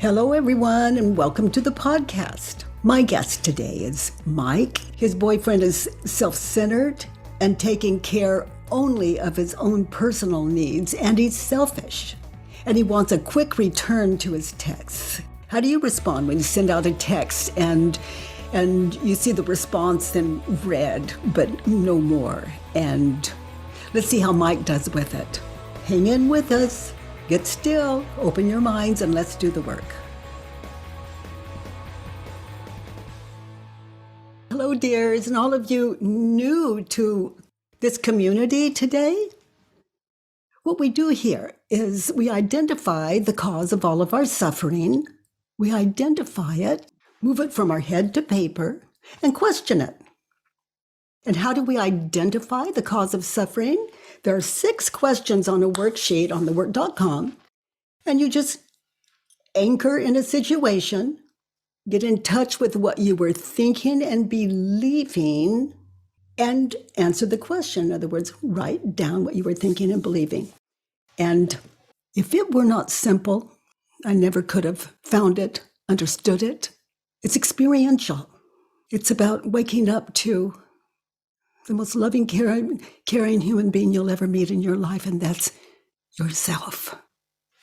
Hello, everyone, and welcome to the podcast. My guest today is Mike. His boyfriend is self-centered and taking care only of his own personal needs, and he's selfish. And he wants a quick return to his texts. How do you respond when you send out a text and you see the response in red, but no more? And let's see how Mike does with it. Hang in with us. Get still, open your minds, and let's do the work. Hello, dears, and all of you new to this community today. What we do here is we identify the cause of all of our suffering. We identify it, move it from our head to paper, and question it. And how do we identify the cause of suffering? There are 6 questions on a worksheet on thework.com, and you just anchor in a situation, get in touch with what you were thinking and believing, and answer the question. In other words, write down what you were thinking and believing. And if it were not simple, I never could have found it, understood it. It's experiential. It's about waking up to the most loving, caring human being you'll ever meet in your life, and that's yourself.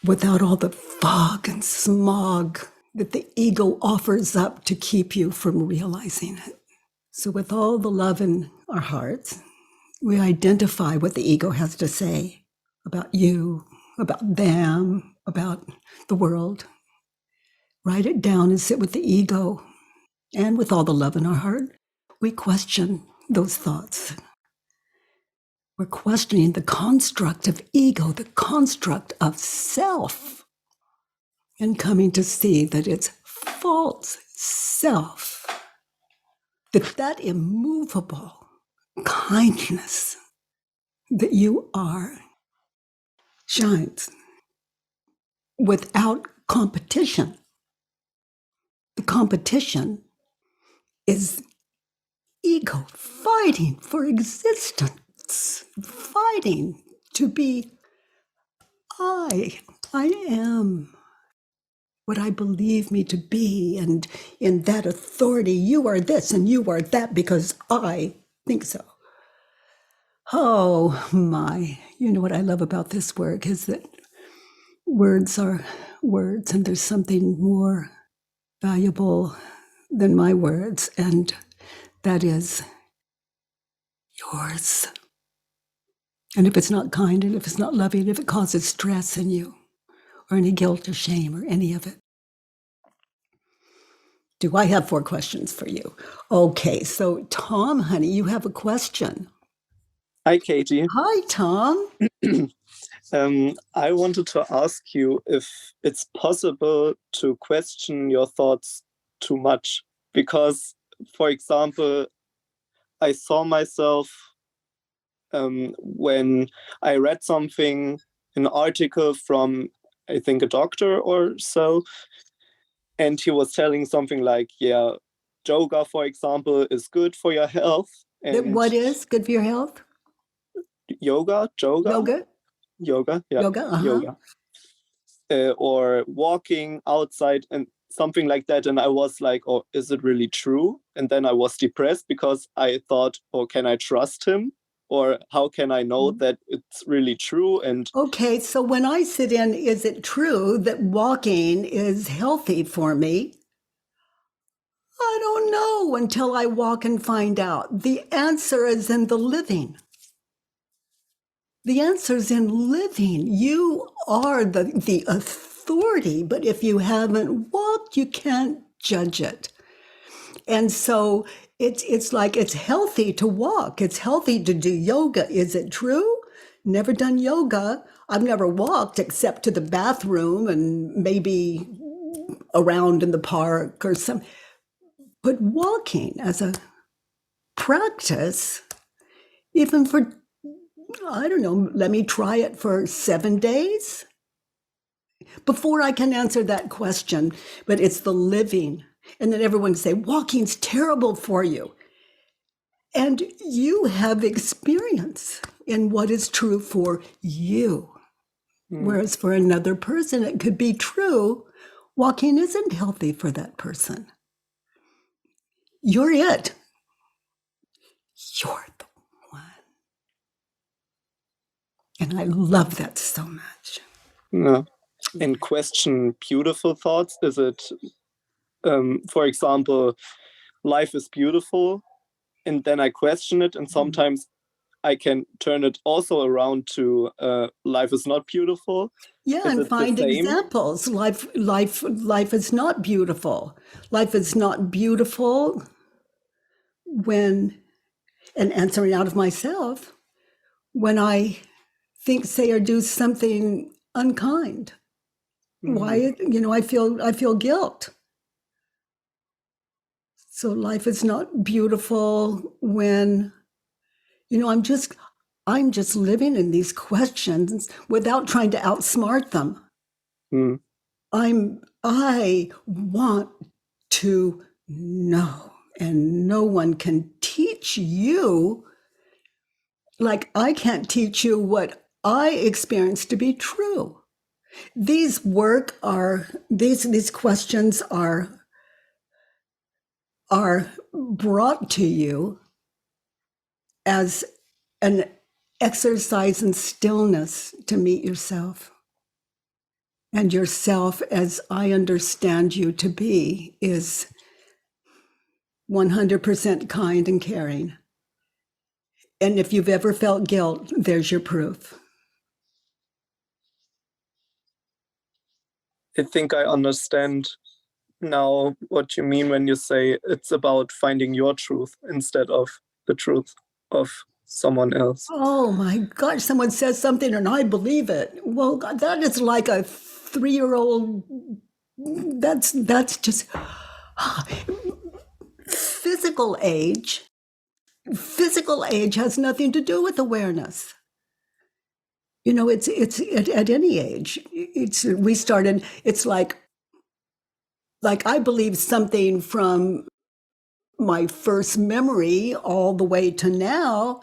Without all the fog and smog that the ego offers up to keep you from realizing it. So with all the love in our hearts, we identify what the ego has to say about you, about them, about the world. Write it down and sit with the ego. And with all the love in our heart, we question those thoughts. We're questioning the construct of ego, the construct of self, and coming to see that it's false self, that immovable kindness that you are shines without competition. The competition is ego fighting for existence, fighting to be I am what I believe me to be, and in that authority, you are this and you are that because I think so. Oh my, you know what I love about this work is that words are words, and there's something more valuable than my words, and that is yours. And if it's not kind, and if it's not loving, if it causes stress in you, or any guilt or shame or any of it. Do I have 4 questions for you? Okay, so Tom, honey, you have a question. Hi, Katie. Hi, Tom. I wanted to ask you if it's possible to question your thoughts too much. Because, for example, I saw myself when I read something, an article from, I think, a doctor or so, and he was telling something like, yeah, yoga, for example, is good for your health. And What is good for your health? Yoga. Yoga? Yoga, yeah. Yoga, Yoga. Or walking outside and something like that. And I was like, oh, is it really true? And then I was depressed because I thought, oh, can I trust him? Or how can I know that it's really true? And okay, so when I sit in, is it true that walking is healthy for me? I don't know until I walk and find out. The answer is in the living. The answer is in living. You are the authority, but if you haven't walked, you can't judge it. And so it's like it's healthy to walk. It's healthy to do yoga. Is it true? Never done yoga. I've never walked except to the bathroom and maybe around in the park or some. But walking as a practice, even for, I don't know, let me try it for 7 days before I can answer that question. But it's the living. And then everyone say, walking's terrible for you. And you have experience in what is true for you. Whereas for another person, it could be true walking isn't healthy for that person. You're it. You're the one. And I love that so much. Yeah. And question beautiful thoughts. Is it, for example, life is beautiful, and then I question it, and sometimes I can turn it also around to life is not beautiful. Yeah, Is and it the find same? examples. Life is not beautiful. Life is not beautiful when, and answering out of myself, when I think, say, or do something unkind. Why, I feel guilt. So life is not beautiful when, I'm just living in these questions without trying to outsmart them. Mm. I want to know, and no one can teach you. Like, I can't teach you what I experienced to be true. These questions are brought to you as an exercise in stillness to meet yourself. And yourself, as I understand you to be, is 100% kind and caring. And if you've ever felt guilt, there's your proof. I think I understand now what you mean when you say it's about finding your truth instead of the truth of someone else. Oh my gosh, someone says something and I believe it. Well, that is like a 3-year-old. That's just physical age. Physical age has nothing to do with awareness. It's at any age. It's like I believe something from my first memory all the way to now.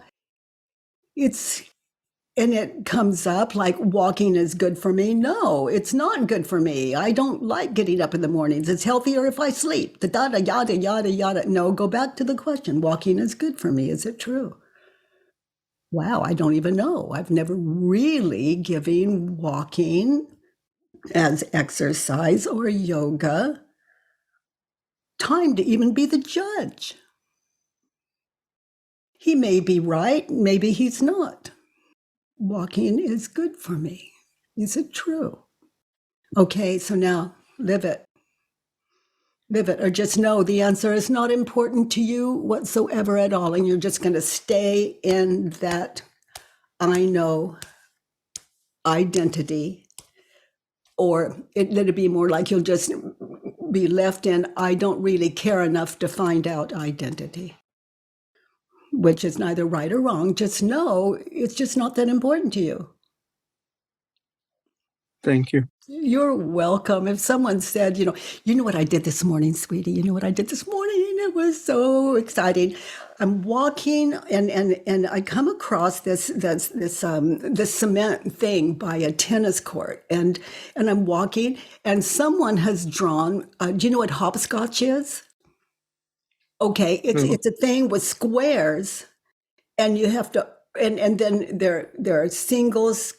And it comes up like walking is good for me. No, it's not good for me. I don't like getting up in the mornings. It's healthier if I sleep. The yada, yada, yada. No, go back to the question. Walking is good for me. Is it true? Wow, I don't even know. I've never really given walking as exercise or yoga time to even be the judge. He may be right, maybe he's not. Walking is good for me. Is it true? Okay, so now live it. Live it, or just know the answer is not important to you whatsoever at all. And you're just going to stay in that I know identity. Or let it be more like you'll just be left in I don't really care enough to find out identity, which is neither right or wrong. Just know it's just not that important to you. Thank you. You're welcome. If someone said, you know what I did this morning, sweetie, you know what I did this morning? It was so exciting. I'm walking and I come across this cement thing by a tennis court and I'm walking and someone has drawn, do you know what hopscotch is? Okay, it's a thing with squares and you have to, and then there are singles,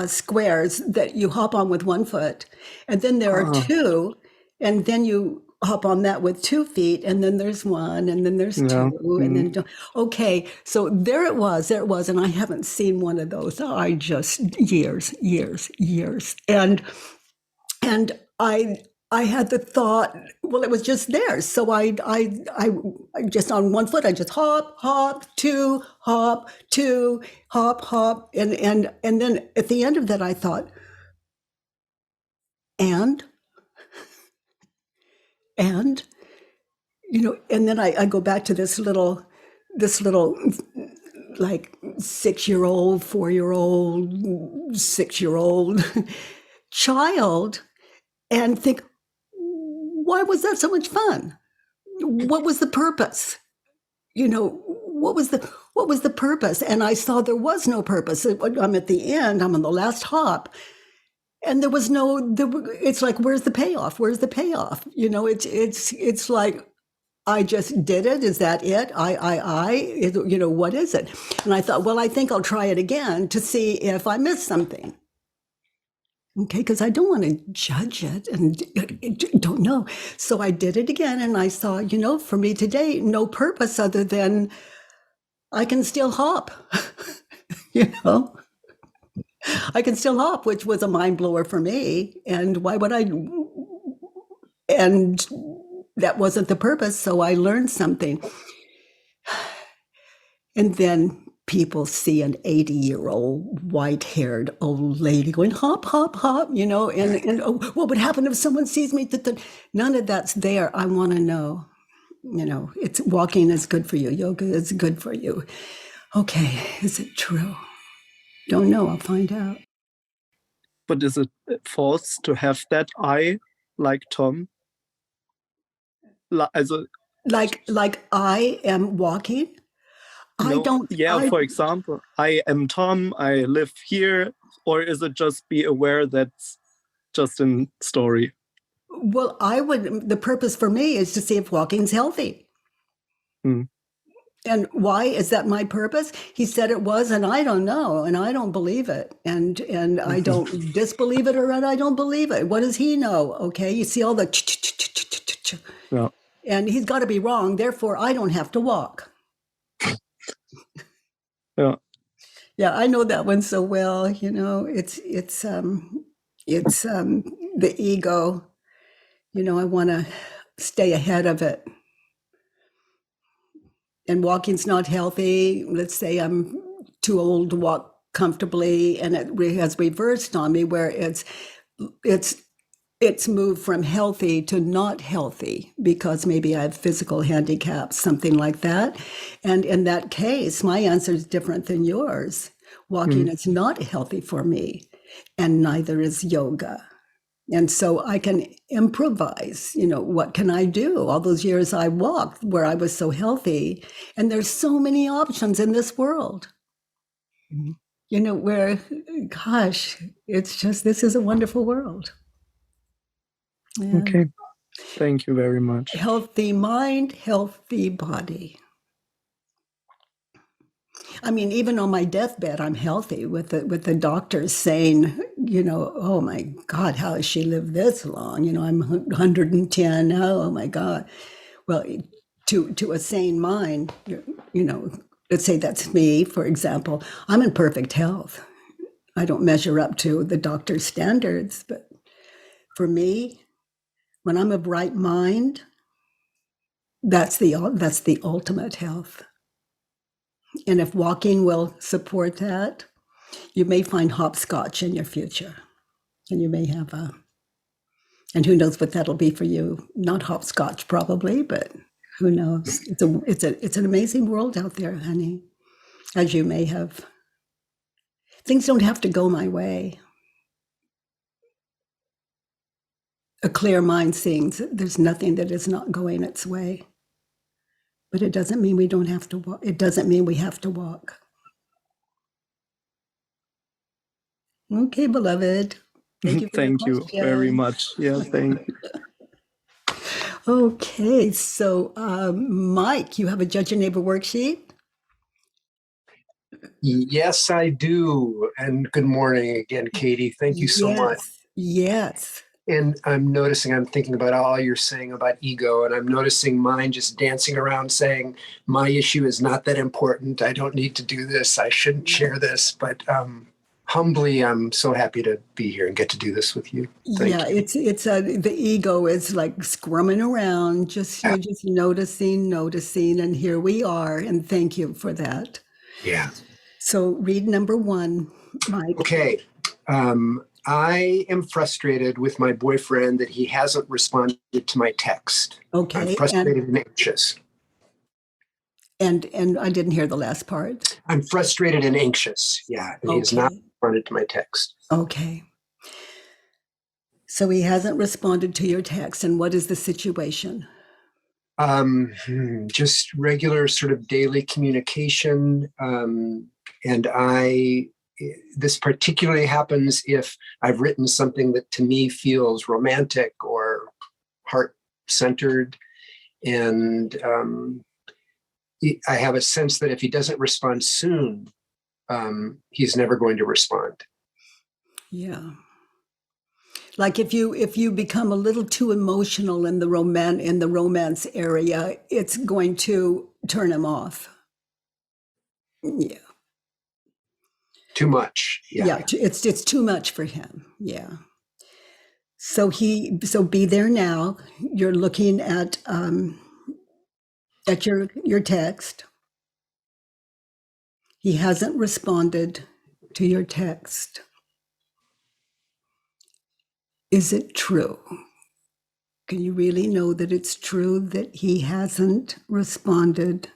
squares that you hop on with 1 foot, and then there are two, and then you hop on that with 2 feet, and then there's one, and then there's two, and then okay. So there it was, and I haven't seen one of those. I just years, and I had the thought, well, it was just there. So I just on 1 foot, I just hop, two, hop, and then at the end of that, I thought, and and then I go back to this little like 6-year-old, 4-year-old, 6-year-old child, and think, why was that so much fun? What was the purpose? What was the purpose? And I saw there was no purpose. I'm at the end, I'm on the last hop. And there was it's like, where's the payoff? Where's the payoff? It's like, I just did it. Is that it? What is it? And I thought, well, I think I'll try it again to see if I missed something. Okay, because I don't want to judge it and don't know. So I did it again, and I saw, for me today, no purpose other than I can still hop. I can still hop, which was a mind blower for me. And why would I? And that wasn't the purpose. So I learned something. And then people see an 80-year-old white-haired old lady going hop, hop, hop, and what would happen if someone sees me? None of that's there. I want to know, it's walking is good for you. Yoga is good for you. Okay, is it true? Don't know. I'll find out. But is it false to have that I, like Tom? Like I am walking? No, I don't. Yeah, for example, I am Tom, I live here, or is it just be aware that's just a story? Well, the purpose for me is to see if walking's healthy. And why is that my purpose? He said it was, and I don't know, and I don't believe it, and I don't disbelieve it, or I don't believe it. What does he know? Okay, you see all the Yeah. And he's got to be wrong. Therefore, I don't have to walk. Yeah. Yeah, I know that one so well. It's the ego. I want to stay ahead of it. And walking's not healthy. Let's say I'm too old to walk comfortably, and it has reversed on me where it's moved from healthy to not healthy because maybe I have physical handicaps, something like that. And in that case, my answer is different than yours. Walking is not healthy for me, and neither is yoga. And so I can improvise, what can I do? All those years I walked where I was so healthy, and there's so many options in this world. Where, gosh, it's just, this is a wonderful world. Yeah. Okay. Thank you very much. Healthy mind, healthy body. I mean, even on my deathbed, I'm healthy with the doctors saying, oh my God, how has she lived this long? I'm 110 now. Oh my God. Well, to a sane mind, let's say that's me, for example, I'm in perfect health. I don't measure up to the doctor's standards, but for me, when I'm of right mind, that's the ultimate health. And if walking will support that, you may find hopscotch in your future, and you may have and who knows what that'll be for you? Not hopscotch, probably, but who knows? It's an amazing world out there, honey. As you may have, things don't have to go my way. A clear mind sees there's nothing that is not going its way. But it doesn't mean we don't have to walk. It doesn't mean we have to walk. Okay, beloved. Thank you. Thank you very much. Yeah, thank you. Okay, so Mike, you have a Judge Your Neighbor worksheet? Yes, I do. And good morning again, Katie. Thank you so much. Yes. And I'm thinking about all you're saying about ego, and I'm noticing mine just dancing around saying, my issue is not that important. I don't need to do this. I shouldn't share this. But humbly, I'm so happy to be here and get to do this with you. Thank you. It's the ego is like scrumming around, just noticing, and here we are. And thank you for that. Yeah. So read number 1, Mike. Okay. I am frustrated with my boyfriend that he hasn't responded to my text. Okay. I'm frustrated and anxious. And I didn't hear the last part. I'm frustrated and anxious. Yeah. And he has not responded to my text. Okay. So he hasn't responded to your text. And what is the situation? Just regular sort of daily communication. And I this particularly happens if I've written something that to me feels romantic or heart-centered. And I have a sense that if he doesn't respond soon, he's never going to respond. Yeah. Like if you become a little too emotional in the romance area, it's going to turn him off. Yeah. Too much. Yeah, it's too much for him. Yeah. So be there now. You're looking at your text. He hasn't responded to your text. Is it true? Can you really know that it's true that he hasn't responded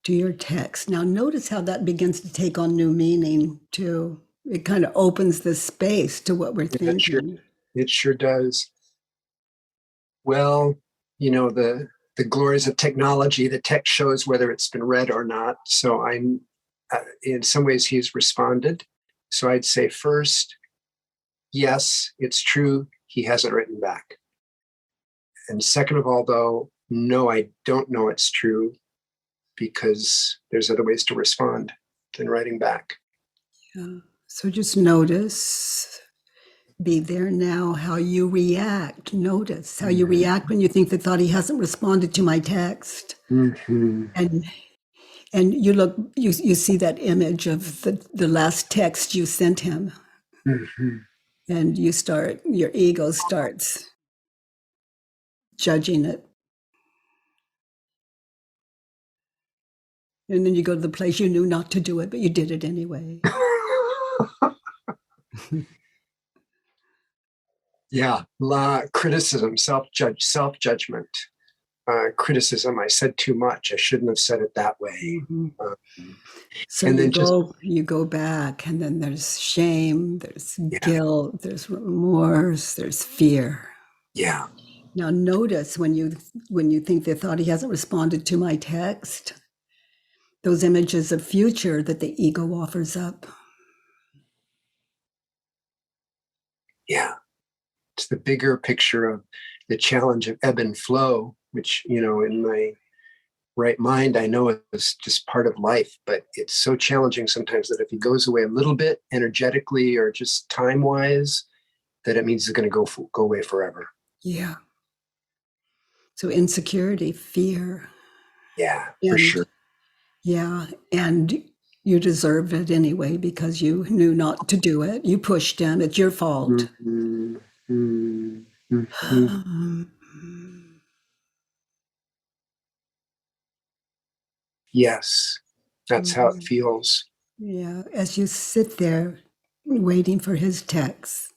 to your text? Now, notice how that begins to take on new meaning, too. It kind of opens the space to what we're thinking. It sure does. Well, the glories of technology, the text shows whether it's been read or not. So I'm, in some ways, he's responded. So I'd say first, yes, it's true. He hasn't written back. And second of all, though, no, I don't know it's true because there's other ways to respond than writing back. Yeah. So just notice, be there now, how you react. Notice how you react when you think the thought he hasn't responded to my text. Mm-hmm. And you see that image of the last text you sent him. Mm-hmm. And your ego starts judging it. And then you go to the place you knew not to do it, but you did it anyway. Yeah, criticism, self-judgment, criticism. I said too much. I shouldn't have said it that way. Mm-hmm. So and then you go back, and then there's shame, there's guilt, there's remorse, there's fear. Yeah. Now notice when you think the thought he hasn't responded to my text, those images of future that the ego offers up. Yeah. It's the bigger picture of the challenge of ebb and flow, which, in my right mind, I know is just part of life, but it's so challenging sometimes that if he goes away a little bit energetically or just time-wise, that it means it's going to go away forever. Yeah. So insecurity, fear. Yeah, for sure. Yeah. And you deserve it anyway because you knew not to do it. You pushed him. It's your fault. Mm-hmm. Mm-hmm. Yes, that's how it feels. Yeah. As you sit there waiting for his text.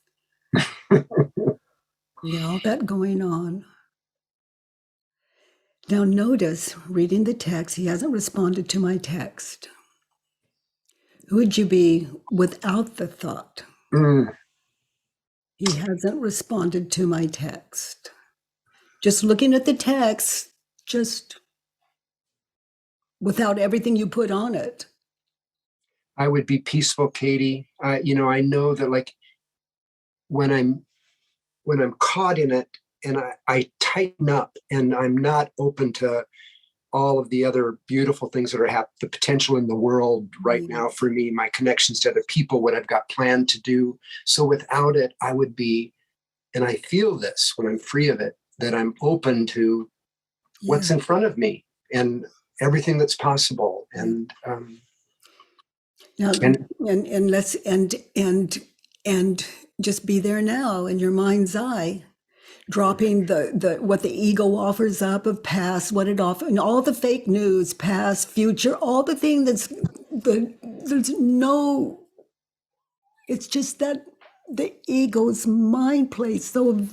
All that going on. Now notice, reading the text, he hasn't responded to my text. Who would you be without the thought? He hasn't responded to my text. Just looking at the text, just without everything you put on it. I would be peaceful, Katie. I know that like when I'm caught in it and I tighten up and I'm not open to all of the other beautiful things that are happening, the potential in the world right now for me, my connections to other people, what I've got planned to do. So without it, I would be, and I feel this when I'm free of it, that I'm open to what's in front of me and everything that's possible. And just be there now in your mind's eye, dropping the what the ego offers up of past, what it offers, and all the fake news, past, future, all the thing there's no. It's just that the ego's mind plays so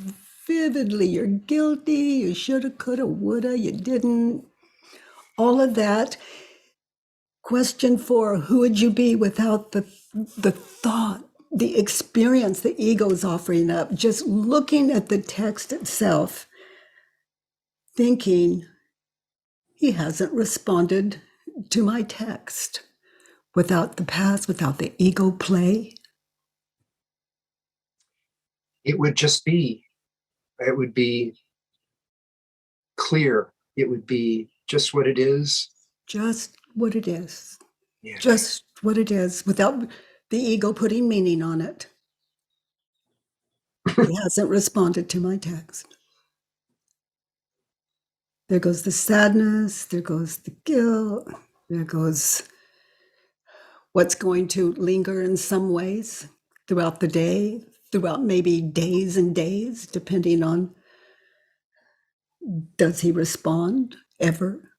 vividly. You're guilty. You shoulda, coulda, woulda. You didn't. All of that. Question 4, who would you be without the thought, the experience the ego is offering up? Just looking at the text itself, thinking, he hasn't responded to my text. without the past, without the ego play? It would just be, it would be clear. It would be just what it is. Just what it is. Yeah. Just what it is, without the ego putting meaning on it. He hasn't responded to my text. There goes the sadness, there goes the guilt, there goes what's going to linger in some ways throughout the day, throughout maybe days and days, depending on, does he respond ever?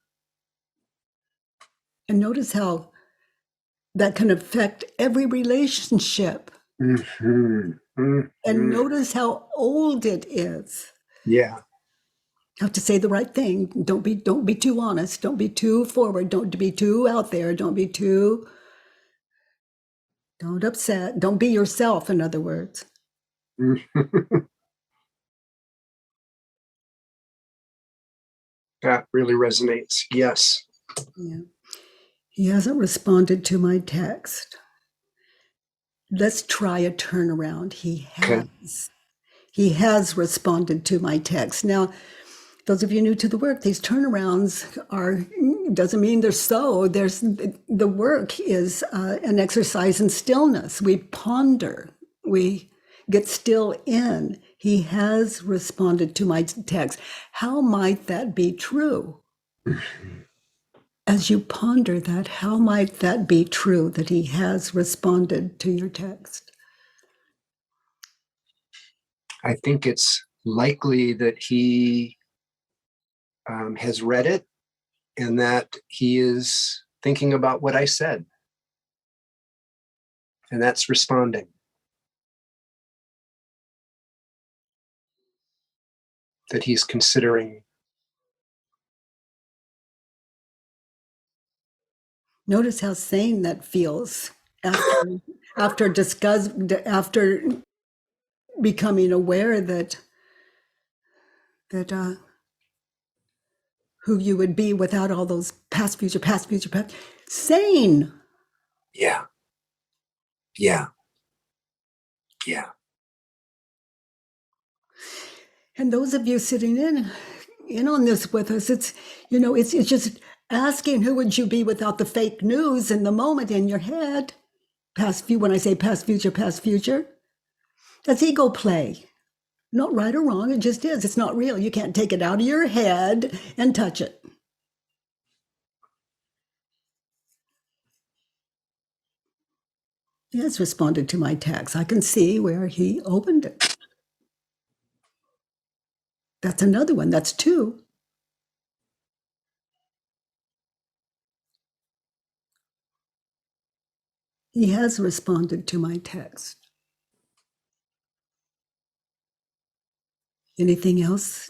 And notice how that can affect every relationship. Mm-hmm. Mm-hmm. And notice how old it is. Yeah. You have to say the right thing. Don't be too honest. Don't be too forward. Don't be too out there. Don't upset. Don't be yourself, in other words. That really resonates. Yes. Yeah. He hasn't responded to my text. Let's try a turnaround. He has. Okay. He has responded to my text. Now, those of you new to the work, these turnarounds doesn't mean they're so. The work is an exercise in stillness. We ponder. We get still in. He has responded to my text. How might that be true? As you ponder that, how might that be true that he has responded to your text? I think it's likely that he has read it and that he is thinking about what I said. And that's responding. That he's considering. Notice how sane that feels after becoming aware that who you would be without all those past, future, past. Sane. Yeah. Yeah. Yeah. And those of you sitting in on this with us, it's just asking who would you be without the fake news in the moment in your head. When I say past, future, that's ego play. Not right or wrong, it just is. It's not real. You can't take it out of your head and touch it. He has responded to my text. I can see where he opened it. That's another one. That's two. He has responded to my text. Anything else?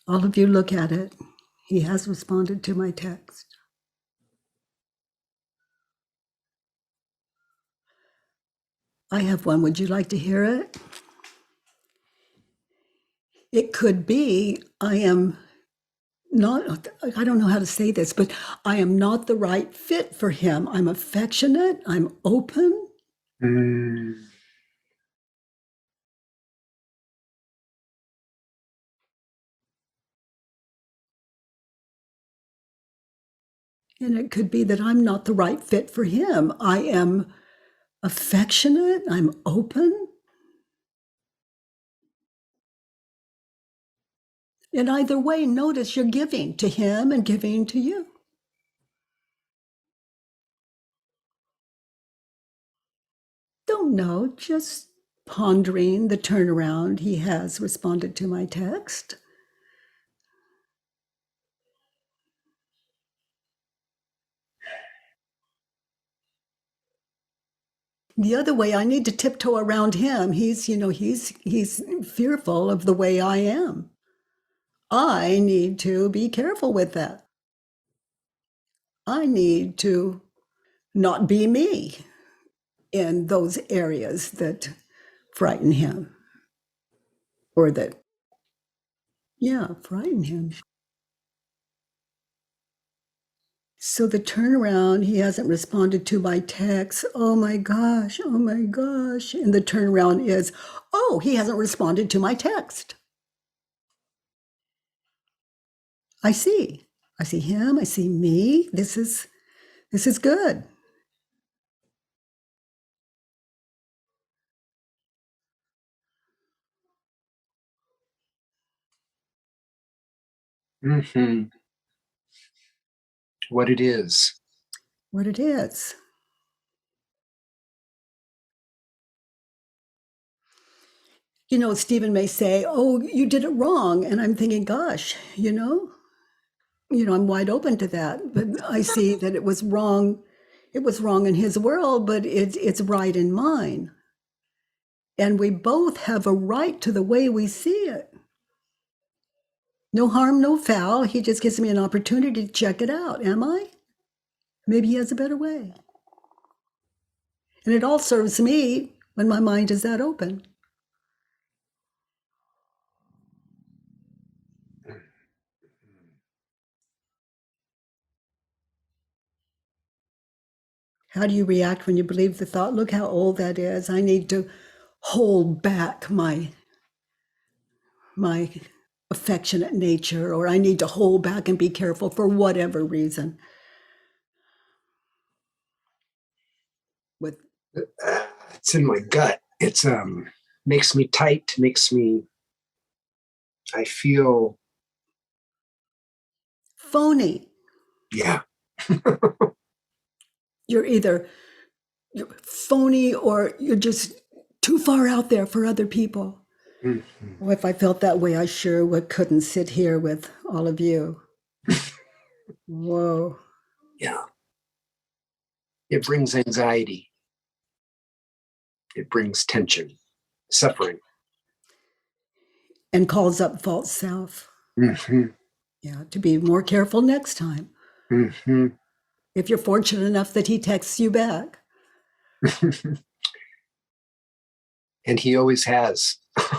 All of you look at it. He has responded to my text. I have one. Would you like to hear it? It could be, I don't know how to say this, but I am not the right fit for him. I'm affectionate. I'm open. Mm. And it could be that I'm not the right fit for him. I am affectionate. I'm open. In either way, notice you're giving to him and giving to you. Don't know, just pondering the turnaround. He has responded to my text. The other way, I need to tiptoe around him. He's fearful of the way I am. I need to be careful with that. I need to not be me in those areas that frighten him or that, frighten him. So the turnaround, he hasn't responded to my text. Oh my gosh, oh my gosh. And the turnaround is, oh, he hasn't responded to my text. I see. I see him, I see me. This is good. Mm-hmm. What it is. What it is. You know, Stephen may say, oh, you did it wrong. And I'm thinking, gosh, I'm wide open to that. But I see that it was wrong. It was wrong in his world, but it's right in mine. And we both have a right to the way we see it. No harm, no foul. He just gives me an opportunity to check it out. Am I? Maybe he has a better way. And it all serves me when my mind is that open. How do you react when you believe the thought, look how old that is? I need to hold back my affectionate nature, or I need to hold back and be careful for whatever reason. With It's in my gut. It's makes me tight, I feel phony, yeah. you're either you're phony or you're just too far out there for other people. Mm-hmm. Well, if I felt that way, I sure couldn't sit here with all of you. Whoa. Yeah. It brings anxiety. It brings tension, suffering. And calls up false self. Mm-hmm. Yeah, to be more careful next time. Mm-hmm. If you're fortunate enough that he texts you back. And he always has.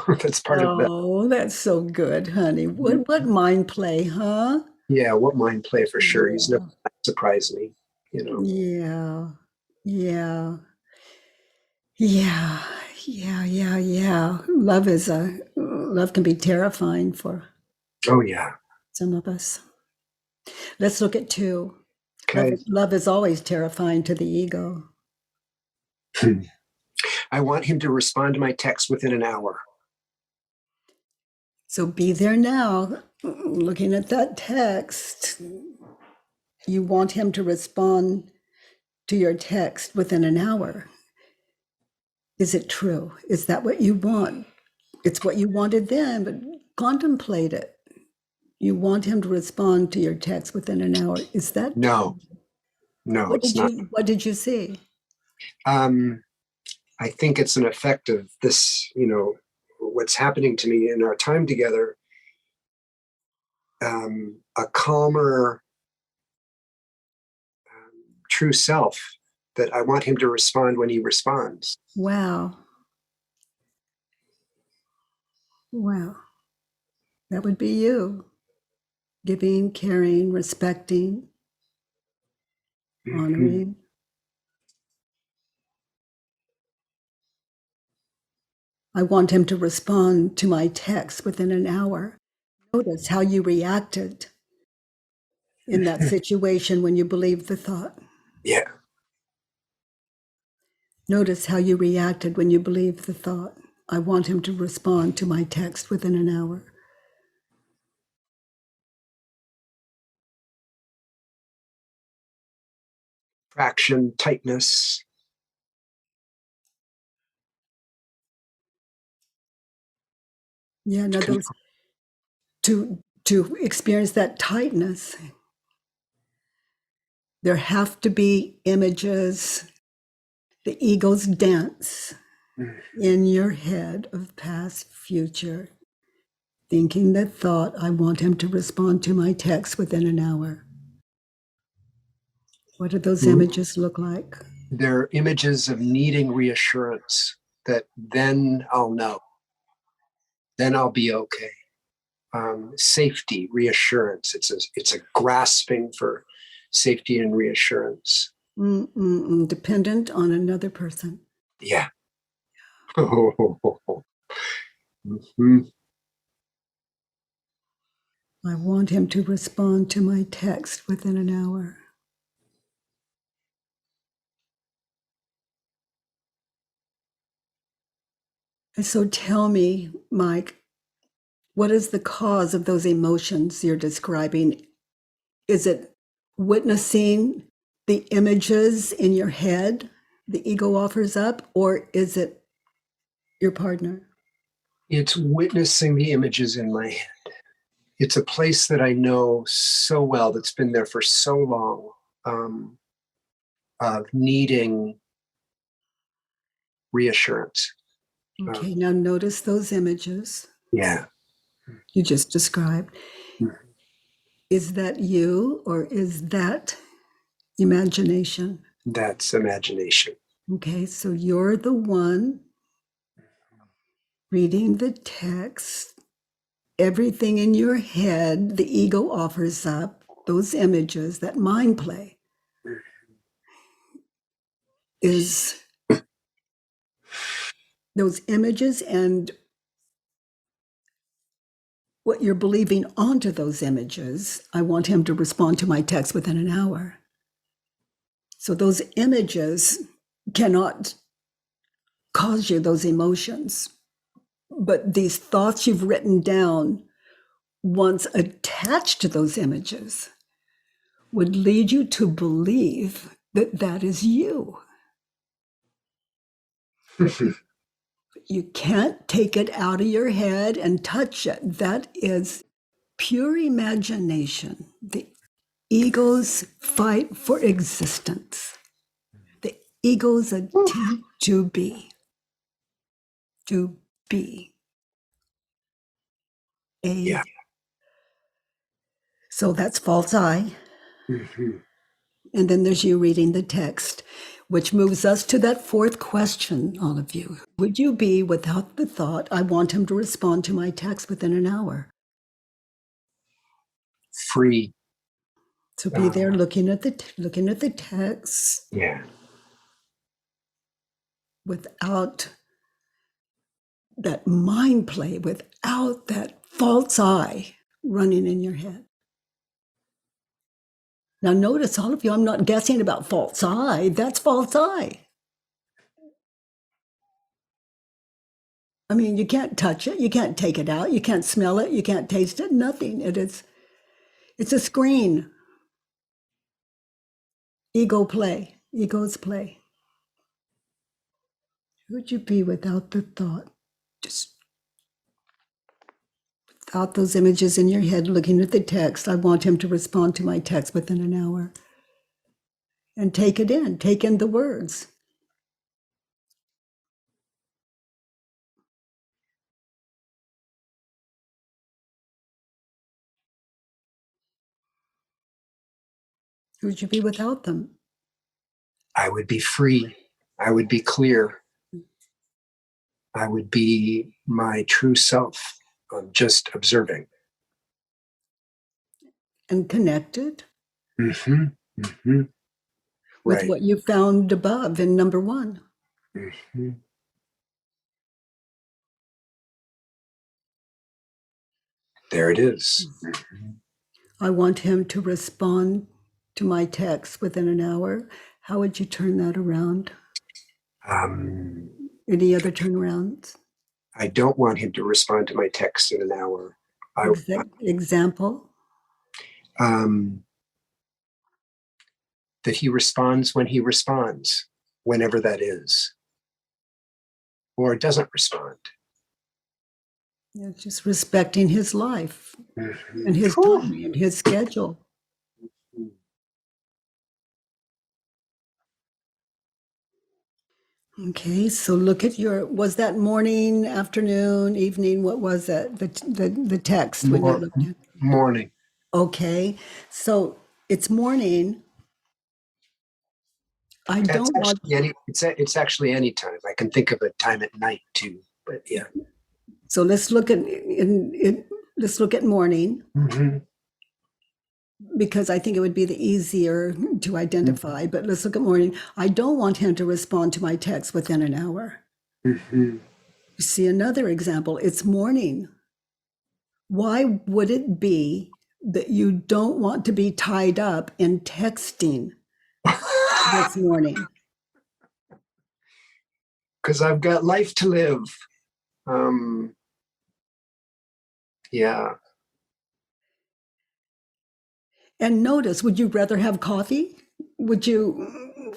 That's part of the. Oh, that's so good, honey. What mind play, huh? Yeah, what mind play for sure. Yeah. He's never surprised me, Yeah. Yeah. Yeah. Yeah. Yeah. Yeah. Love can be terrifying for Oh yeah. some of us. Let's look at two. Okay. Love is always terrifying to the ego. I want him to respond to my text within an hour. So be there now, looking at that text. You want him to respond to your text within an hour. Is it true? Is that what you want? It's what you wanted then, but contemplate it. You want him to respond to your text within an hour. Is that No, true? no, it's not. What did you see? I think it's an effect of this, what's happening to me in our time together. A calmer, true self that I want him to respond when he responds. Wow. Wow. That would be you. Giving, caring, respecting, honoring. I want him to respond to my text within an hour. Notice how you reacted in that situation when you believed the thought. Yeah. Notice how you reacted when you believed the thought. I want him to respond to my text within an hour. Traction, tightness. Yeah, now those to experience that tightness, there have to be images, the ego's dance in your head of past, future, thinking that thought, I want him to respond to my text within an hour. What do those images look like? They're images of needing reassurance that then I'll know. Then I'll be okay. Safety, reassurance. It's a grasping for safety and reassurance. Dependent on another person. Yeah. Mhm. I want him to respond to my text within an hour. And so tell me, Mike, what is the cause of those emotions you're describing? Is it witnessing the images in your head the ego offers up, or is it your partner? It's witnessing the images in my head. It's a place that I know so well, that's been there for so long, of needing reassurance. Okay, now notice those images Yeah. you just described. Mhm. Is that you, or is that imagination? That's imagination. Okay, so you're the one reading the text. Everything in your head, the ego offers up, those images, that mind play, is those images and what you're believing onto those images. I want him to respond to my text within an hour. So those images cannot cause you those emotions. But these thoughts you've written down, once attached to those images, would lead you to believe that that is you. You can't take it out of your head and touch it. That is pure imagination. The ego's fight for existence. The ego's attempt to be. To be. Yeah. So that's false I. Mhm. And then there's you reading the text, which moves us to that fourth question, all of you. Would you be without the thought, I want him to respond to my text within an hour? Free. So be there looking at the text Yeah. without that mind play, without that false I running in your head. Now notice, all of you, I'm not guessing about false I. That's false I. I mean, you can't touch it. You can't take it out. You can't smell it. You can't taste it. Nothing. It's a screen. Ego's play. Who'd you be without the thought? Just without those images in your head looking at the text. I want him to respond to my text within an hour. And take it in. Take in the words. Who'd you be without them? I would be free. I would be clear. I would be my true self, just observing. And connected Mm-hmm. Mm-hmm. with Right. what you found above in number one. Mm-hmm. There it is. Mm-hmm. I want him to respond to my text within an hour. How would you turn that around? Any other turnarounds? I don't want him to respond to my text in an hour. Example? That he responds when he responds, whenever that is, or doesn't respond. Yeah, just respecting his life Mm-hmm. and his time and his schedule. Okay, so look at was that morning, afternoon, evening? What was it? The text when you looked at? Morning. Okay, so it's morning. I don't want. It's actually any time. I can think of a time at night too, but yeah. So let's look at let's look at morning. Mm-hmm. because I think it would be the easier to identify. But let's look at morning. I don't want him to respond to my text within an hour. Mm-hmm. See another example. It's morning. Why would it be that you don't want to be tied up in texting this morning? Because I've got life to live. Yeah. And notice, would you rather have coffee? Would you,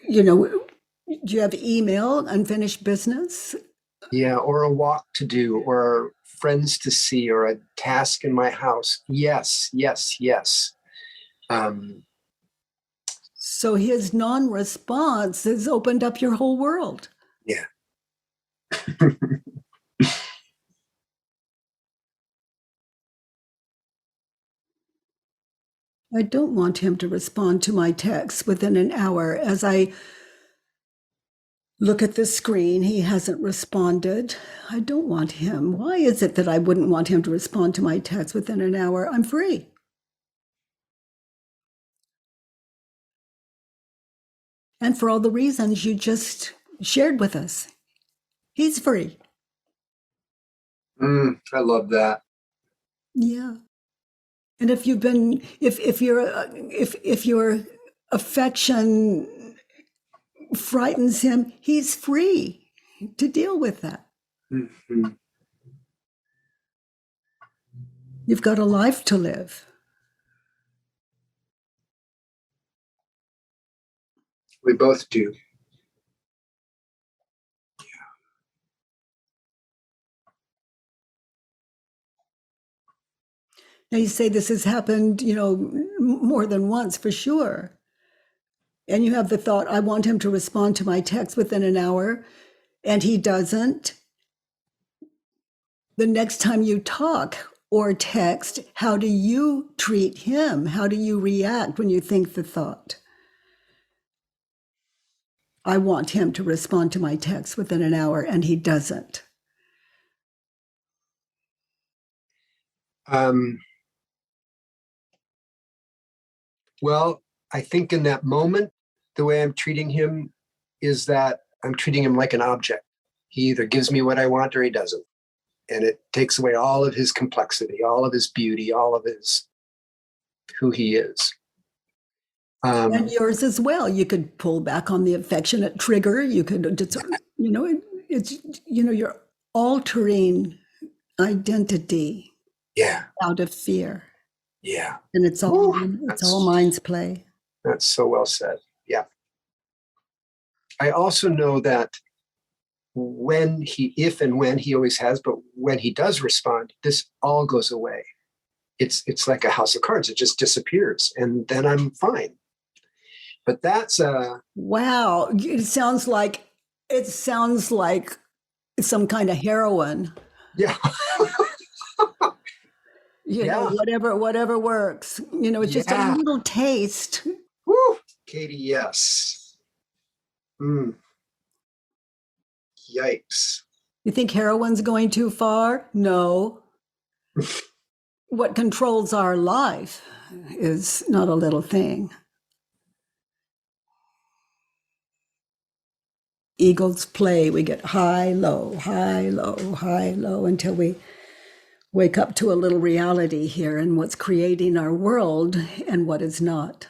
do you have email, unfinished business? Yeah. Or a walk to do, or friends to see, or a task in my house. Yes, yes, yes. So his non-response has opened up your whole world. Yeah. I don't want him to respond to my text within an hour. As I look at the screen, he hasn't responded. I don't want him. Why is it that I wouldn't want him to respond to my text within an hour? I'm free. And for all the reasons you just shared with us, he's free. I love that. Yeah. And if you've been, if your affection frightens him, he's free to deal with that. Mm-hmm. You've got a life to live. We both do. Now you say this has happened, more than once for sure. And you have the thought, I want him to respond to my text within an hour, and he doesn't. The next time you talk or text, how do you treat him? How do you react when you think the thought? I want him to respond to my text within an hour, and he doesn't. Well, I think in that moment, the way I'm treating him is that I'm treating him like an object. He either gives me what I want or he doesn't. And it takes away all of his complexity, all of his beauty, all of his who he is. And yours as well. You could pull back on the affectionate trigger. You could, you're altering identity Yeah. out of fear. Yeah. And it's all mind's play. That's so well said. Yeah. I also know that if and when he always has, but when he does respond, this all goes away. It's like a house of cards. It just disappears, and then I'm fine. But that's wow. It sounds like some kind of heroin. Yeah. Whatever works. It's just a little taste. Woo, Katie, yes. Yikes. You think heroin's going too far? No. What controls our life is not a little thing. Eagles play. We get high, low, high, low, high, low until we wake up to a little reality here and what's creating our world and what is not.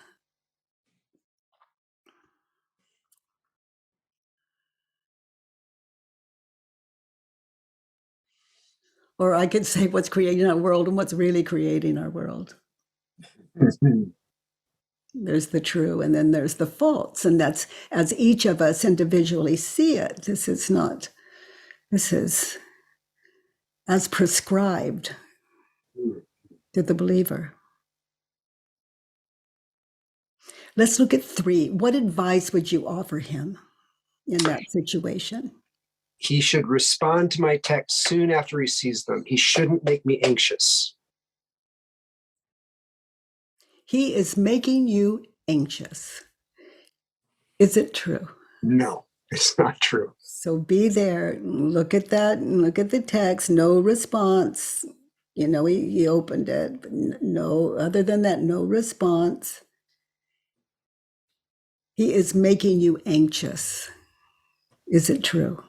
Or I could say what's creating our world and what's really creating our world. There's the true and then there's the false. And that's as each of us individually see it. This is as prescribed to the believer. Let's look at 3. What advice would you offer him in that situation? He should respond to my text soon after he sees them. He shouldn't make me anxious. He is making you anxious. Is it true? No, it's not true. So be there, look at that, and look at the text, no response. He opened it, but no, other than that, no response. He is making you anxious. Is it true?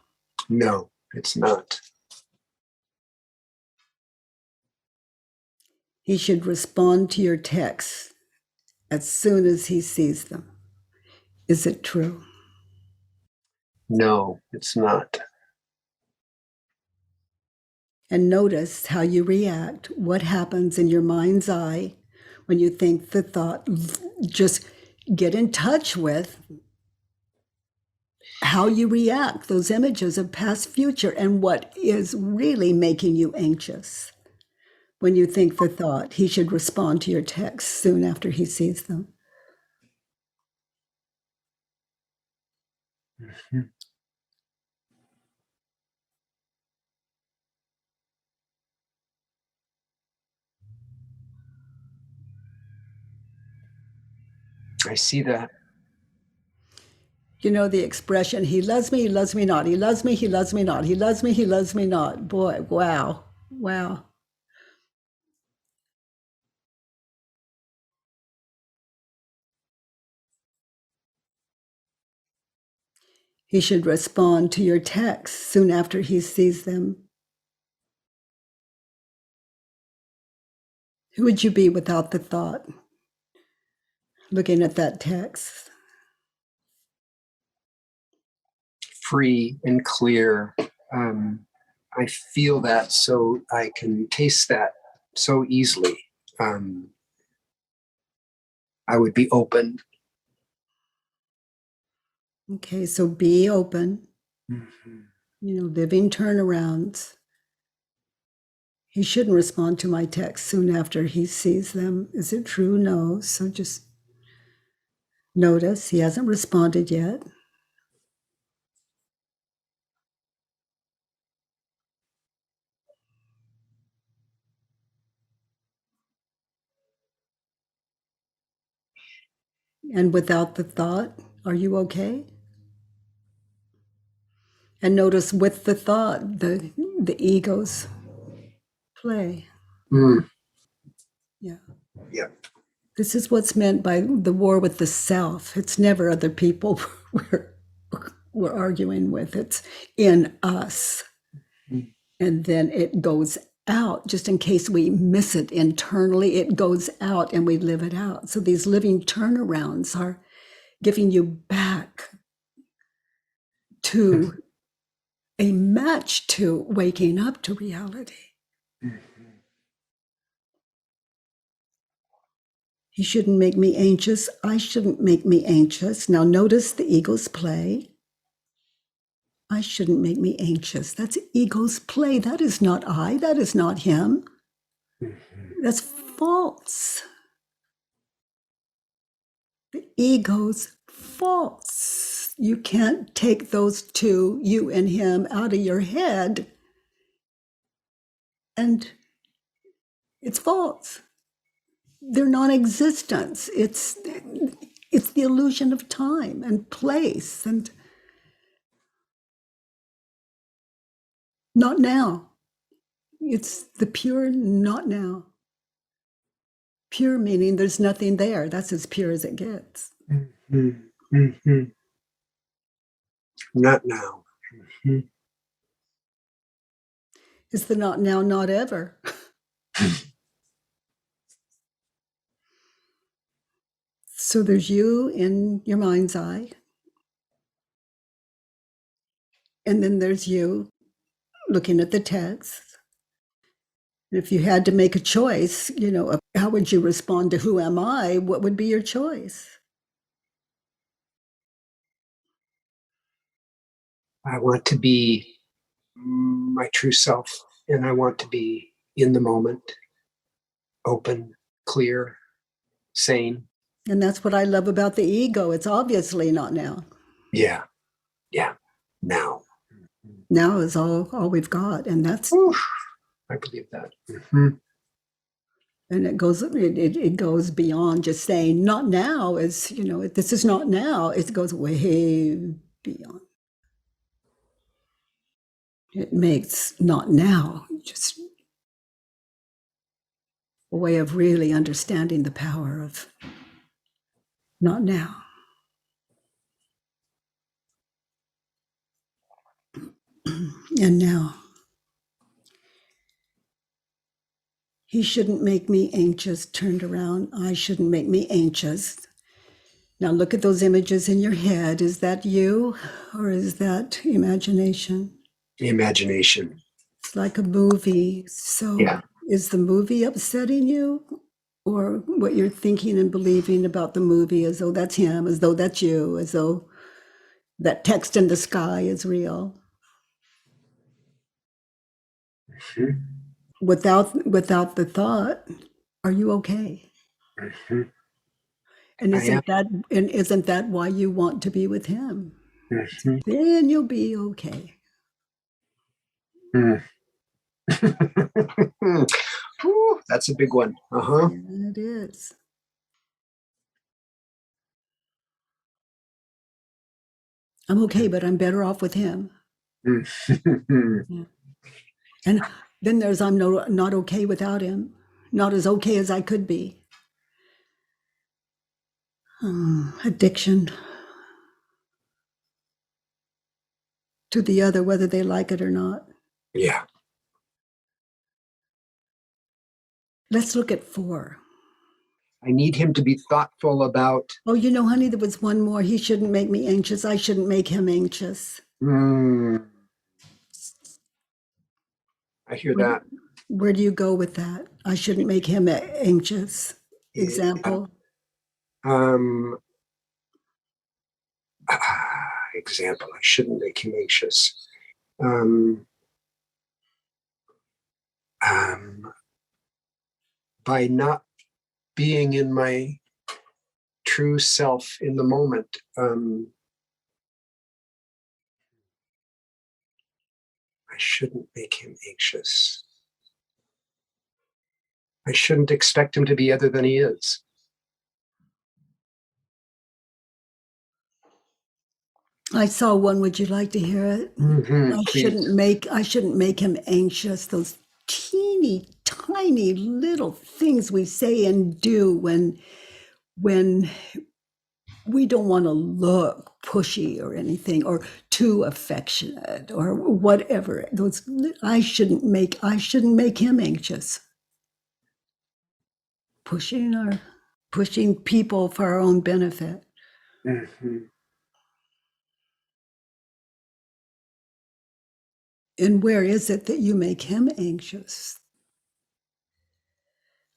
No, it's not. He should respond to your texts as soon as he sees them. Is it true? No, it's not. And notice how you react, what happens in your mind's eye when you think the thought. Just get in touch with how you react, those images of past, future, and what is really making you anxious. When you think the thought, he should respond to your text soon after he sees them. Mm-hmm. I see that. You know the expression, he loves me not. He loves me not. He loves me not. Boy, wow, wow. He should respond to your texts soon after he sees them. Who would you be without the thought? Looking at that text. Free and clear. I feel that, so I can taste that so easily. I would be open. Okay, so be open. Mm-hmm. Living turnarounds. He shouldn't respond to my text soon after he sees them. Is it true? No. So just notice he hasn't responded yet. And without the thought, are you okay? And notice with the thought, the ego's play. Mm. Yeah. Yeah. This is what's meant by the war with the self. It's never other people we're arguing with. It's in us. Mm. And then it goes out, just in case we miss it internally, it goes out and we live it out. So these living turnarounds are giving you back to a match to waking up to reality. Mm-hmm. He shouldn't make me anxious. I shouldn't make me anxious. Now notice the ego's play. I shouldn't make me anxious. That's ego's play. That is not I. That is not him. Mm-hmm. That's false. The ego's false. You can't take those two, you and him, out of your head. And it's false. They're non-existence. It's the illusion of time and place and not now. It's the pure not now. Pure meaning there's nothing there. That's as pure as it gets. Mm-hmm. Mm-hmm. Not now. Mm-hmm. It's the not now, not ever. So there's you in your mind's eye. And then there's you looking at the text. And if you had to make a choice, of how would you respond to who am I? What would be your choice? I want to be my true self, and I want to be in the moment, open, clear, sane. And that's what I love about the ego. It's obviously not now. Yeah. Yeah. Now. Now is all we've got. And that's Oof, I believe that. Mm-hmm. and it goes beyond just saying not now is, this is not now. It goes way beyond. It makes not now just a way of really understanding the power of not now. And now. He shouldn't make me anxious, turned around. I shouldn't make me anxious. Now look at those images in your head. Is that you or is that imagination? Imagination. It's like a movie. So Yeah. is the movie upsetting you? Or what you're thinking and believing about the movie as though that's him, as though that's you, as though that text in the sky is real? Mhm. Without the thought, are you okay? Mhm. And I am. isn't that why you want to be with him? Mhm. Then you'll be okay. Mm. Whew, that's a big one. Uh-huh. Yeah, it is. I'm okay, but I'm better off with him. Mhm. Yeah. And then there's I'm not okay without him, not as okay as I could be. Addiction to the other, whether they like it or not. Yeah. Let's look at 4. I need him to be thoughtful about. Oh, honey, there was one more. He shouldn't make me anxious. I shouldn't make him anxious. I hear that. Where do you go with that? I shouldn't make him anxious. Example. Um, example. I shouldn't make him anxious. By not being in my true self in the moment. I shouldn't make him anxious. I shouldn't expect him to be other than he is. I saw one. Would you like to hear it? Mm-hmm, I shouldn't make him anxious. Those teeny tiny little things we say and do when we don't want to look pushy or anything or too affectionate or whatever. I shouldn't make him anxious. Pushing people for our own benefit. Mm-hmm. And where is it that you make him anxious?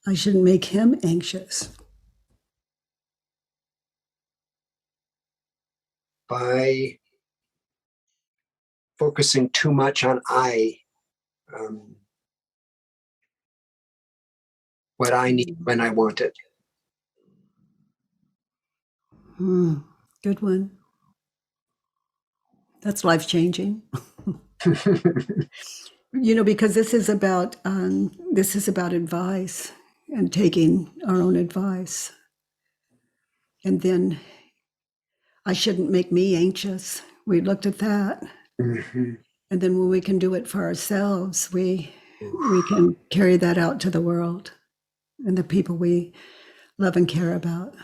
I shouldn't make him anxious. By focusing too much on what I need when I want it. Good one. That's life-changing. Because this is about advice and taking our own advice. And then I shouldn't make me anxious. We looked at that. Mm-hmm. And then when we can do it for ourselves, we can carry that out to the world and the people we love and care about.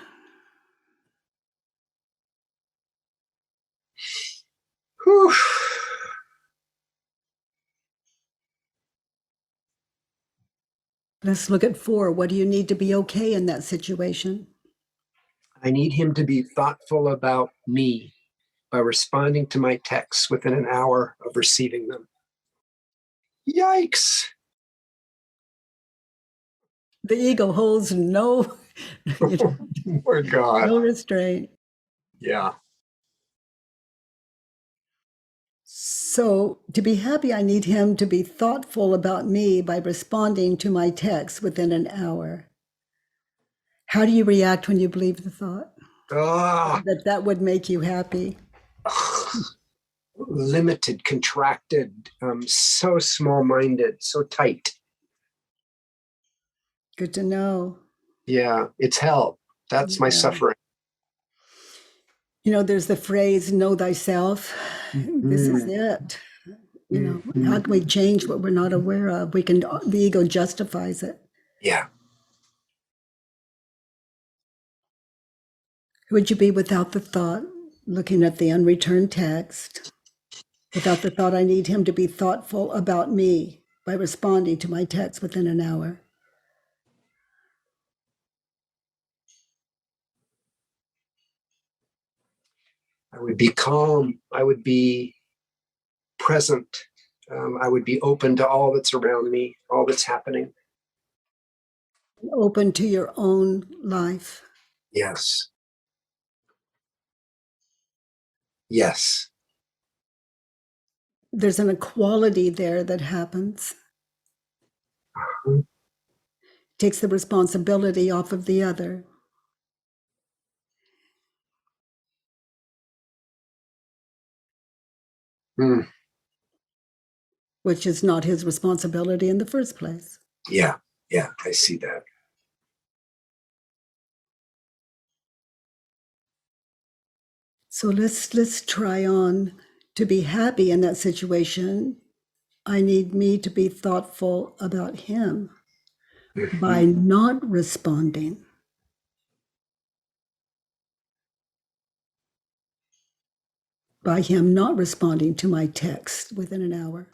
Whew. Let's look at 4. What do you need to be okay in that situation? I need him to be thoughtful about me by responding to my texts within an hour of receiving them. Yikes. The ego holds no Oh, God. no restraint. Yeah. So to be happy, I need him to be thoughtful about me by responding to my text within an hour. How do you react when you believe the thought that would make you happy? Limited, contracted, so small-minded, so tight. Good to know. Yeah, it's hell. That's my suffering. There's the phrase, know thyself. This is it. How can we change what we're not aware of? The ego justifies it. Yeah. Would you be without the thought, looking at the unreturned text, without the thought, I need him to be thoughtful about me by responding to my text within an hour? I would be calm. I would be present. I would be open to all that's around me, all that's happening. Open to your own life. Yes. Yes. There's an equality there that happens. Takes the responsibility off of the other. Mm. Which is not his responsibility in the first place. Yeah. Yeah. I see that. So let's try on to be happy in that situation. I need me to be thoughtful about him by not responding. By him not responding to my text within an hour.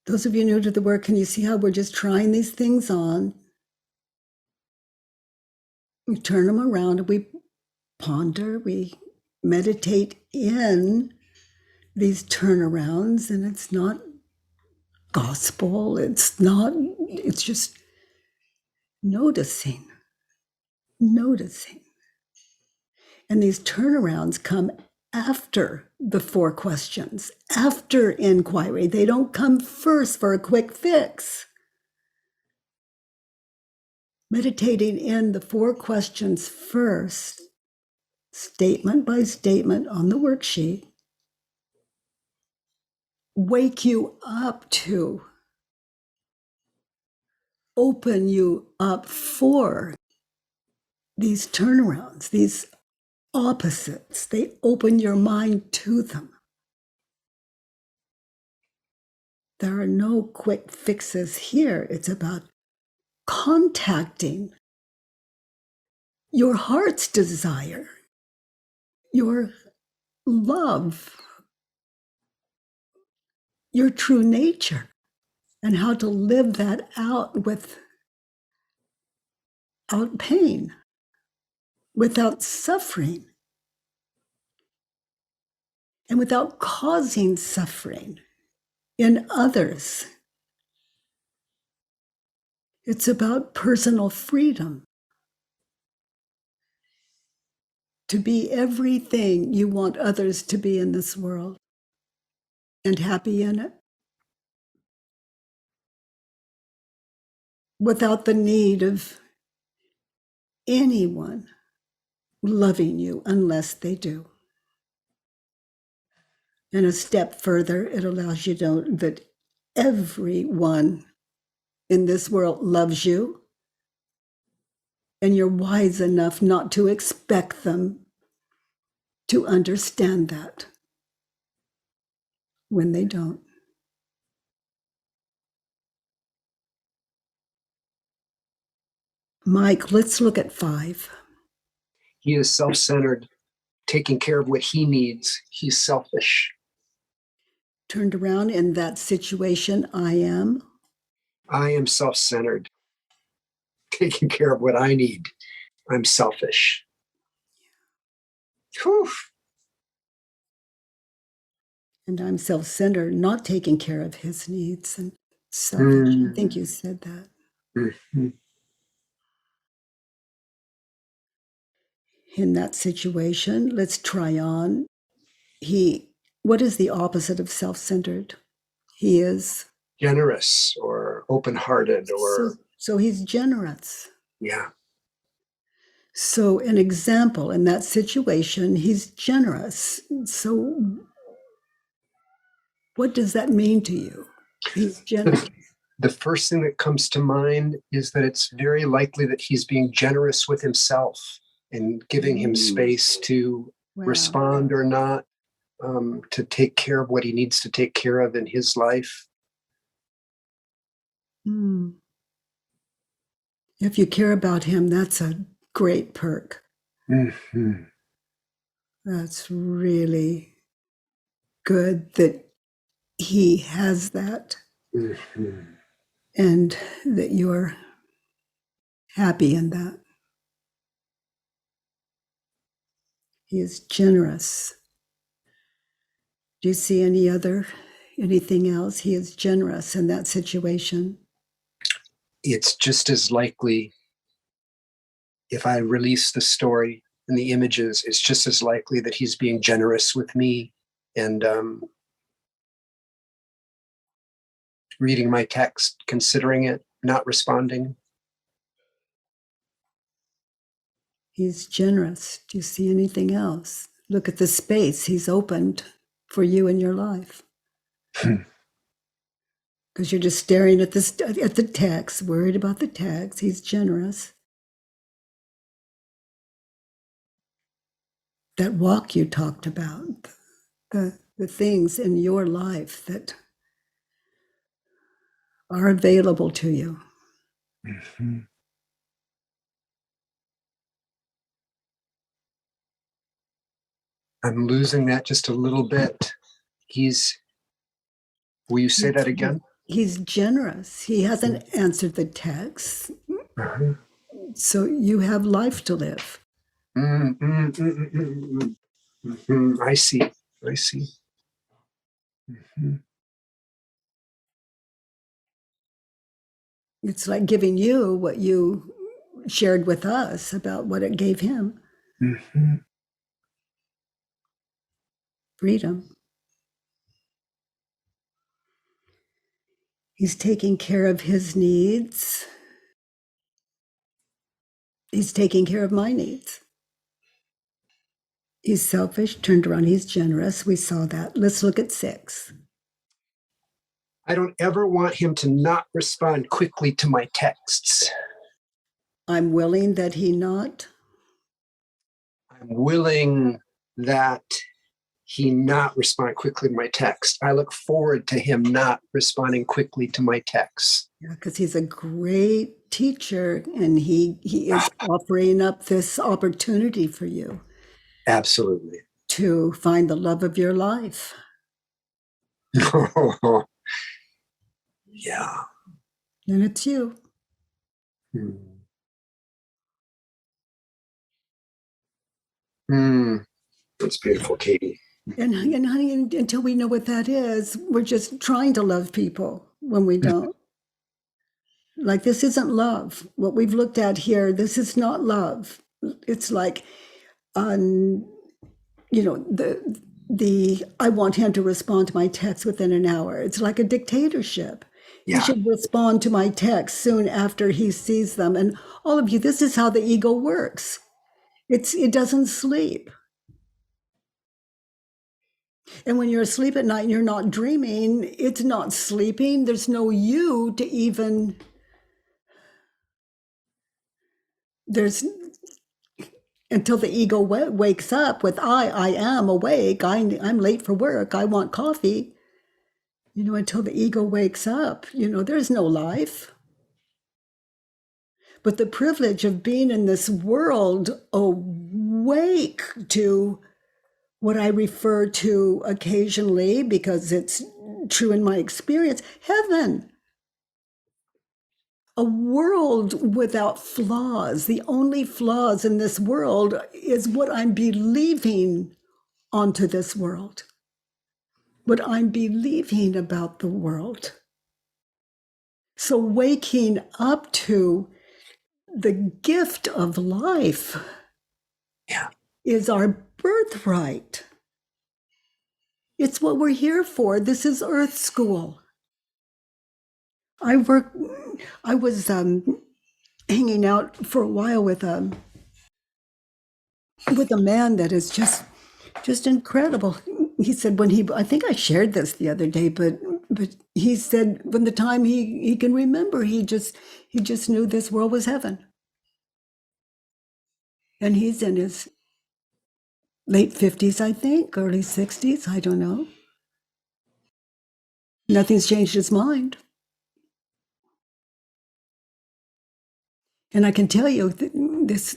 Those of you new to the work, can you see how we're just trying these things on? We turn them around and we ponder, we meditate in these turnarounds, and it's not gospel, it's just noticing. And these turnarounds come after the 4 questions, after inquiry. They don't come first for a quick fix. Meditating in the 4 questions first, statement by statement on the worksheet, wake you up to, open you up for these turnarounds, these opposites. They open your mind to them. There are no quick fixes here. It's about contacting your heart's desire, your love, your true nature, and how to live that out without pain, without suffering, and without causing suffering in others. It's about personal freedom to be everything you want others to be in this world and happy in it, without the need of anyone loving you unless they do. And a step further, it allows you to know that everyone in this world loves you, and you're wise enough not to expect them to understand that when they don't. Mike, let's look at 5. He is self-centered, taking care of what he needs. He's selfish. Turned around in that situation, I am self-centered, taking care of what I need. I'm selfish. Whew. And I'm self-centered, not taking care of his needs and selfish. I think you said that. Mm-hmm. In that situation, let's try on. What is the opposite of self-centered? He is Generous or open-hearted or... So he's generous. Yeah. So an example in that situation, he's generous. So what does that mean to you? He's generous. The first thing that comes to mind is that it's very likely that he's being generous with himself and giving him space to respond or not, to take care of what he needs to take care of in his life. If you care about him, that's a great perk. Mm-hmm. That's really good that he has that Mm-hmm. and that you're happy in that. He is generous. Do you see anything else? He is generous in that situation. It's just as likely if I release the story and the images, it's just as likely that he's being generous with me and reading my text, considering it, not responding. He's generous. Do you see anything else? Look at the space he's opened for you in your life. Because you're just staring at the text, worried about the text. He's generous. That walk you talked about, the things in your life that are available to you. Mm-hmm. I'm losing that just a little bit. Will you say that again? He's generous. He hasn't answered the text. Uh-huh. So you have life to live. I see. Mm-hmm. It's like giving you what you shared with us about what it gave him. Mm-hmm. Freedom. He's taking care of his needs. He's taking care of my needs. He's selfish, turned around, he's generous. We saw that. Let's look at 6. I don't ever want him to not respond quickly to my texts. I'm willing that he not. I'm willing that he not respond quickly to my text. I look forward to him not responding quickly to my texts. Yeah, because he's a great teacher and he is offering up this opportunity for you. Absolutely. To find the love of your life. Yeah. And it's you. That's beautiful, Katie. And honey, until we know what that is, we're just trying to love people when we don't. Like, this isn't love. What we've looked at here, this is not love. It's like, the I want him to respond to my text within an hour. It's like a dictatorship. Yeah. He should respond to my text soon after he sees them. And all of you, this is how the ego works. It doesn't sleep. And when you're asleep at night and you're not dreaming, it's not sleeping. There's no you to even, until the ego wakes up with, I am awake, I'm late for work, I want coffee. Until the ego wakes up, there's no life. But the privilege of being in this world awake to what I refer to occasionally, because it's true in my experience, heaven. A world without flaws. The only flaws in this world is what I'm believing onto this world, what I'm believing about the world. So waking up to the gift of life is our birthright. It's what we're here for. This is Earth School. I was hanging out for a while with a man that is just incredible. He said I think I shared this the other day, but he said from the time he can remember, he just knew this world was heaven. And he's in his late 50s, I think, early 60s, I don't know. Nothing's changed his mind. And I can tell you that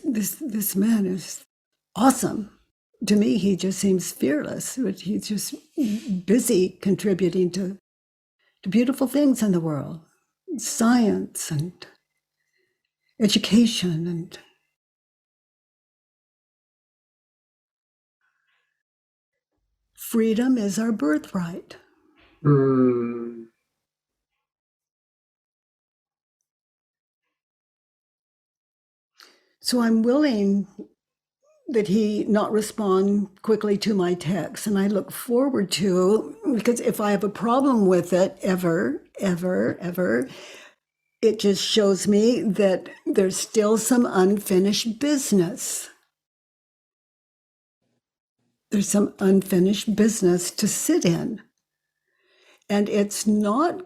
this man is awesome. To me, he just seems fearless, but he's just busy contributing to beautiful things in the world, science and education. And freedom is our birthright. Mm. So I'm willing that he not respond quickly to my text. And I look forward to, because if I have a problem with it ever, it just shows me that there's still some unfinished business. There's some unfinished business to sit in. And it's not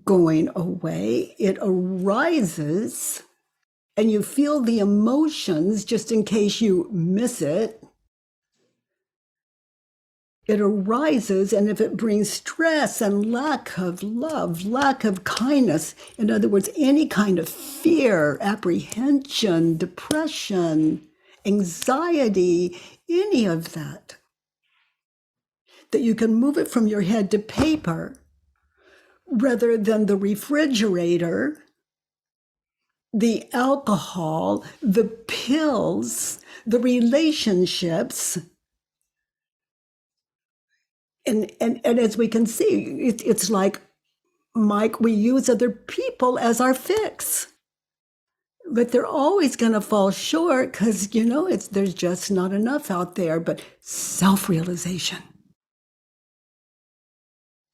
going away. It arises, and you feel the emotions just in case you miss it. It arises, and if it brings stress and lack of love, lack of kindness, in other words, any kind of fear, apprehension, depression, anxiety, any of that you can move it from your head to paper rather than the refrigerator, the alcohol, the pills, the relationships. And as we can see, it's like, Mike, we use other people as our fix. But they're always going to fall short because, there's just not enough out there. But self-realization.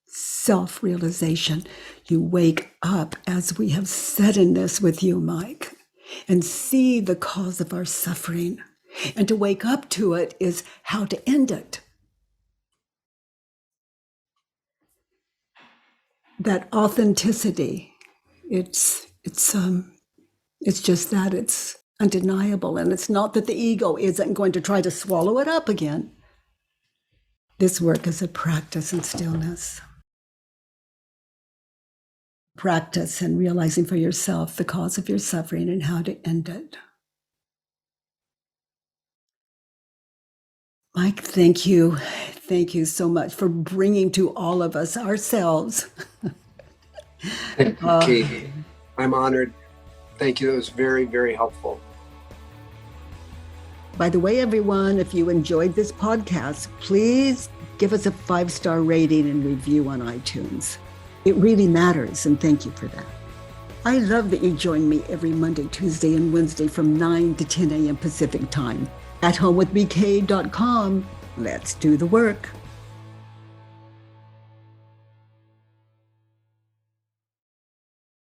Self-realization. You wake up, as we have said in this with you, Mike, and see the cause of our suffering. And to wake up to it is how to end it. That authenticity, it's just that, it's undeniable. And it's not that the ego isn't going to try to swallow it up again. This work is a practice in stillness. Practice and realizing for yourself the cause of your suffering and how to end it. Mike, thank you. Thank you so much for bringing to all of us ourselves. Thank you, Katie. I'm honored. Thank you. That was very, very helpful. By the way, everyone, if you enjoyed this podcast, please give us a 5-star rating and review on iTunes. It really matters, and thank you for that. I love that you join me every Monday, Tuesday, and Wednesday from 9 to 10 a.m. Pacific time at homewithbk.com. Let's do the work.